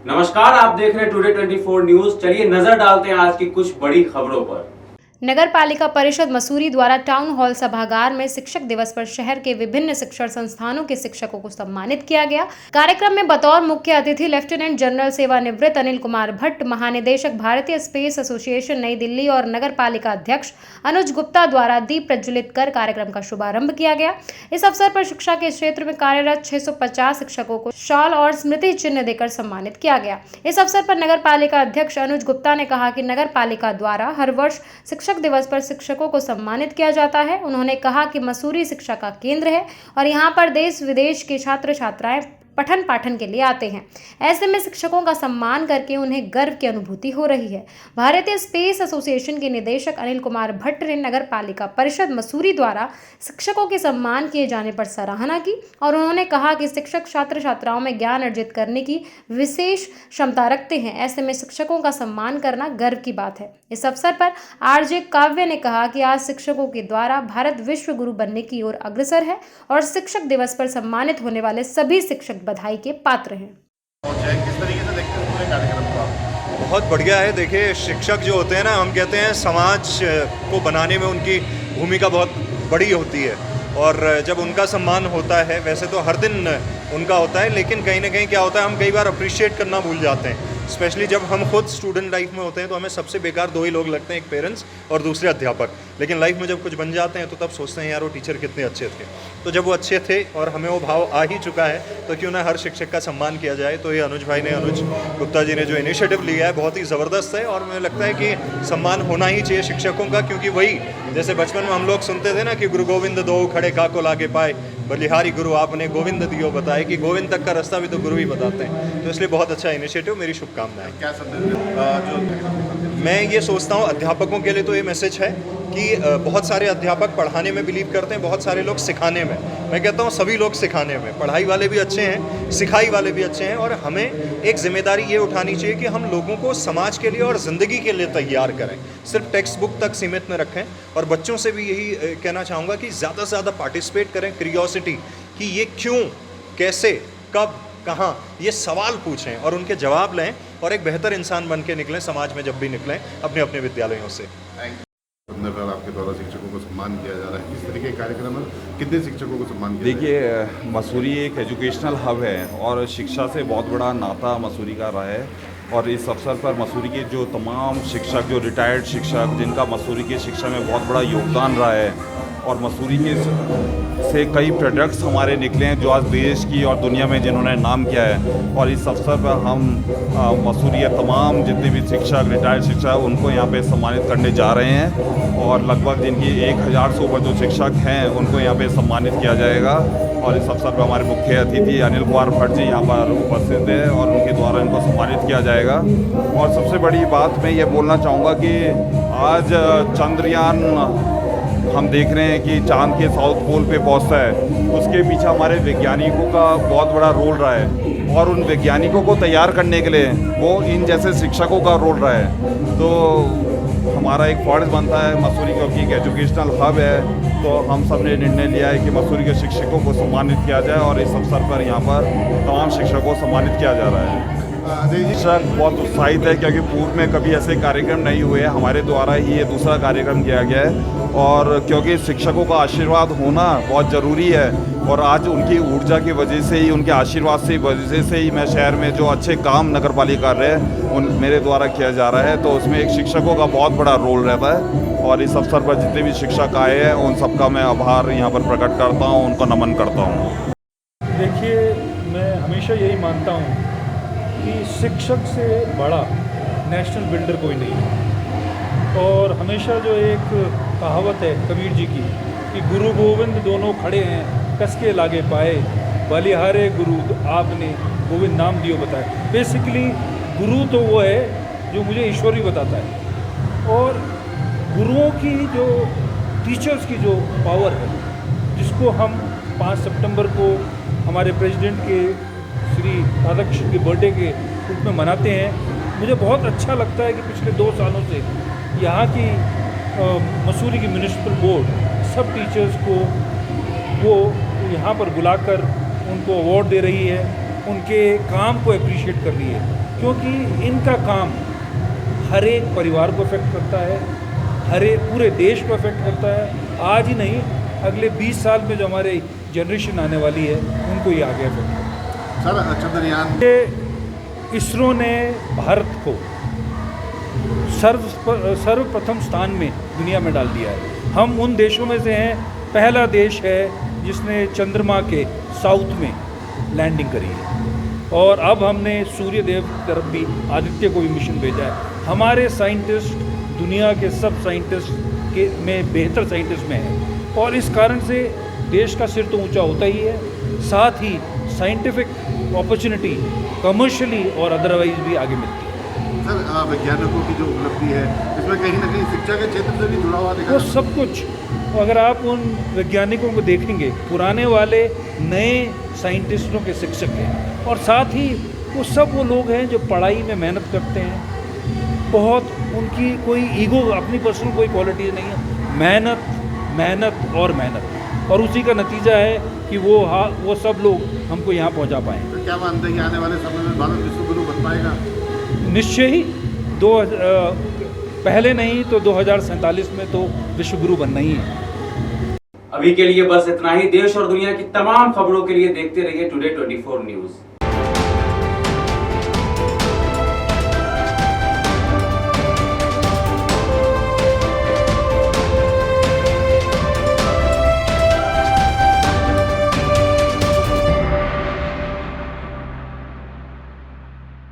नमस्कार, आप देख रहे हैं टुडे 24 न्यूज। चलिए नजर डालते हैं आज की कुछ बड़ी खबरों पर। नगर पालिका परिषद मसूरी द्वारा टाउन हॉल सभागार में शिक्षक दिवस पर शहर के विभिन्न शिक्षण संस्थानों के शिक्षकों को सम्मानित किया गया। कार्यक्रम में बतौर मुख्य अतिथि लेफ्टिनेंट जनरल सेवानिवृत्त अनिल कुमार भट्ट, महानिदेशक भारतीय स्पेस एसोसिएशन नई दिल्ली और नगर पालिका अध्यक्ष अनुज गुप्ता द्वारा दीप प्रज्वलित कर कार्यक्रम का शुभारंभ किया गया। इस अवसर पर शिक्षा के क्षेत्र में कार्यरत 650 शिक्षकों को शॉल और स्मृति चिन्ह देकर सम्मानित किया गया। इस अवसर पर नगर पालिका अध्यक्ष अनुज गुप्ता ने कहा कि नगर पालिका द्वारा हर वर्ष शिक्षक दिवस पर शिक्षकों को सम्मानित किया जाता है। उन्होंने कहा कि मसूरी शिक्षा का केंद्र है और यहाँ पर देश विदेश के छात्र छात्राएं पठन पाठन के लिए आते हैं। ऐसे में शिक्षकों का सम्मान करके उन्हें गर्व की अनुभूति हो रही है। भारतीय स्पेस एसोसिएशन के निदेशक अनिल कुमार भट्ट ने नगर पालिका परिषद मसूरी द्वारा शिक्षकों के सम्मान किए जाने पर सराहना की और उन्होंने कहा कि शिक्षक छात्र छात्राओं में ज्ञान अर्जित करने की विशेष क्षमता रखते हैं। ऐसे में शिक्षकों का सम्मान करना गर्व की बात है। इस अवसर पर आरजे काव्य ने कहा कि आज शिक्षकों के द्वारा भारत विश्व गुरु बनने की ओर अग्रसर है और शिक्षक दिवस पर सम्मानित होने वाले सभी शिक्षक बधाई के पात्र हैं। किस तरीके से देखते हैं पूरे कार्यक्रम को आप? बहुत बढ़िया है। देखिए, शिक्षक जो होते हैं ना, हम कहते हैं समाज को बनाने में उनकी भूमिका बहुत बड़ी होती है और जब उनका सम्मान होता है, वैसे तो हर दिन उनका होता है, लेकिन कहीं ना कहीं क्या होता है, हम कई बार अप्रिशिएट करना भूल जाते हैं। स्पेशली जब हम खुद स्टूडेंट लाइफ में होते हैं तो हमें सबसे बेकार दो ही लोग लगते हैं, एक पेरेंट्स और दूसरे अध्यापक। लेकिन लाइफ में जब कुछ बन जाते हैं तो तब सोचते हैं यार वो टीचर कितने अच्छे थे। तो जब वो अच्छे थे और हमें वो भाव आ ही चुका है तो क्यों ना हर शिक्षक का सम्मान किया जाए। तो ये अनुज गुप्ता जी ने जो इनिशिएटिव लिया है बहुत ही ज़बरदस्त है और मुझे लगता है कि सम्मान होना ही चाहिए शिक्षकों का, क्योंकि वही जैसे बचपन में हम लोग सुनते थे ना कि गुरु गोविंद दो खड़े काको लागे पाए, बलिहारी गुरु आपने गोविंद दियो बताए, कि गोविंद तक का रास्ता भी तो गुरु ही बताते हैं। तो इसलिए बहुत अच्छा इनिशिएटिव, मेरी शुभकामनाएं। क्या संदेश मैं ये सोचता हूँ अध्यापकों के लिए तो ये मैसेज है कि बहुत सारे अध्यापक पढ़ाने में बिलीव करते हैं, बहुत सारे लोग सिखाने में। मैं कहता हूँ सभी लोग सिखाने में, पढ़ाई वाले भी अच्छे हैं, सिखाई वाले भी अच्छे हैं और हमें एक जिम्मेदारी ये उठानी चाहिए कि हम लोगों को समाज के लिए और ज़िंदगी के लिए तैयार करें। सिर्फ टेक्स्ट बुक तक सीमित न रखें और बच्चों से भी यही कहना चाहूँगा कि ज़्यादा से ज़्यादा पार्टिसिपेट करें। क्यूरियोसिटी कि ये क्यों, कैसे, कब, कहाँ, ये सवाल पूछें और उनके जवाब लें और एक बेहतर इंसान बन के निकलें समाज में जब भी निकलें अपने अपने विद्यालयों से। आपके द्वारा शिक्षकों को सम्मान किया जा रहा है, किस तरीके के कार्यक्रम है, कितने शिक्षकों को सम्मान किया? देखिए, मसूरी एक एजुकेशनल हब है और शिक्षा से बहुत बड़ा नाता मसूरी का रहा है और इस अवसर पर मसूरी के जो तमाम शिक्षक, जो रिटायर्ड शिक्षक, जिनका मसूरी की शिक्षा में बहुत बड़ा योगदान रहा है और मसूरी के से कई प्रोडक्ट्स हमारे निकले हैं जो आज देश की और दुनिया में जिन्होंने नाम किया है। और इस अवसर पर हम मसूरी के तमाम जितने भी शिक्षक, रिटायर्ड शिक्षक, उनको यहाँ पे सम्मानित करने जा रहे हैं और लगभग जिनकी 1000 से ऊपर जो शिक्षक हैं उनको यहाँ पे सम्मानित किया जाएगा। और इस अवसर पर हमारे मुख्य अतिथि अनिल कुमार भट्ट जी यहाँ पर उपस्थित हैं और उनके द्वारा इनको सम्मानित किया जाएगा। और सबसे बड़ी बात मैं ये बोलना चाहूँगा कि आज चंद्रयान हम देख रहे हैं कि चांद के साउथ पोल पे पहुंचता है, उसके पीछे हमारे वैज्ञानिकों का बहुत बड़ा रोल रहा है और उन वैज्ञानिकों को तैयार करने के लिए वो इन जैसे शिक्षकों का रोल रहा है। तो हमारा एक फर्ज बनता है, मसूरी क्योंकि एक एजुकेशनल हब है, तो हम सब ने निर्णय लिया है कि मसूरी के शिक्षकों को सम्मानित किया जाए और इस अवसर पर यहाँ पर तमाम शिक्षकों को सम्मानित किया जा रहा है। शिक्षक बहुत उत्साहित है क्योंकि पूर्व में कभी ऐसे कार्यक्रम नहीं हुए, हमारे द्वारा ही ये दूसरा कार्यक्रम किया गया है और क्योंकि शिक्षकों का आशीर्वाद होना बहुत ज़रूरी है और आज उनकी ऊर्जा की वजह से ही, उनके आशीर्वाद से वजह से ही मैं शहर में जो अच्छे काम नगर पालिका कर रहे हैं उन मेरे द्वारा किया जा रहा है। तो उसमें एक शिक्षकों का बहुत बड़ा रोल रहता है और इस अवसर पर जितने भी शिक्षक आए हैं उन सबका मैं आभार यहाँ पर प्रकट करता हूँ, उनको नमन करता हूँ। देखिए, मैं हमेशा यही मानता हूँ कि शिक्षक से बड़ा नेशनल बिल्डर कोई नहीं है और हमेशा जो एक कहावत है कबीर जी की कि गुरु गोविंद दोनों खड़े हैं कस के लागे पाए, बलिहारे गुरु आपने गोविंद नाम दियो बताए। बेसिकली गुरु तो वो है जो मुझे ईश्वर ही बताता है और गुरुओं की जो, टीचर्स की जो पावर है, जिसको हम 5 सितंबर को हमारे प्रेसिडेंट के श्री राधाकृष्ण के बर्थडे के रूप में मनाते हैं। मुझे बहुत अच्छा लगता है कि पिछले 2 सालों से यहाँ की मसूरी की म्यूनिसिपल बोर्ड सब टीचर्स को वो यहाँ पर बुलाकर उनको अवार्ड दे रही है, उनके काम को अप्रिशिएट कर रही है। क्योंकि इनका काम हर एक परिवार को अफेक्ट करता है, हर एक पूरे देश को अफेक्ट करता है। आज ही नहीं, अगले 20 साल में जो हमारे जनरेशन आने वाली है उनको ये आगे अफेक्ट करता है। सर चंद्रयान इसरो ने भारत को सर्वप्रथम स्थान में दुनिया में डाल दिया है। हम उन देशों में से हैं, पहला देश है जिसने चंद्रमा के साउथ में लैंडिंग करी है। और अब हमने सूर्य देव की तरफ भी आदित्य को भी मिशन भेजा है। हमारे साइंटिस्ट दुनिया के सब साइंटिस्ट के में बेहतर साइंटिस्ट में हैं और इस कारण से देश का सिर तो ऊंचा होता ही है, साथ ही साइंटिफिक अपॉर्चुनिटी कमर्शियली और अदरवाइज भी आगे मिलती है। सर वैज्ञानिकों की जो उपलब्धि है इसमें कहीं ना कहीं शिक्षा के क्षेत्र से भी जुड़ा हुआ दिखा वो सब कुछ, अगर आप उन वैज्ञानिकों को देखेंगे, पुराने वाले नए साइंटिस्टों के शिक्षक हैं और साथ ही वो सब वो लोग हैं जो पढ़ाई में मेहनत करते हैं। बहुत उनकी कोई ईगो, अपनी पर्सनल कोई क्वालिटी नहीं है, मेहनत मेहनत और मेहनत, और उसी का नतीजा है कि वो सब लोग हमको यहाँ पहुँचा पाएँ। तो क्या मानते हैं कि आने वाले समय में भारत विश्व गुरु बन पाएगा? निश्चय ही पहले नहीं तो 2047 में तो विश्व गुरु बनना ही है। अभी के लिए बस इतना ही। देश और दुनिया की तमाम खबरों के लिए देखते रहिए टुडे 24 न्यूज़।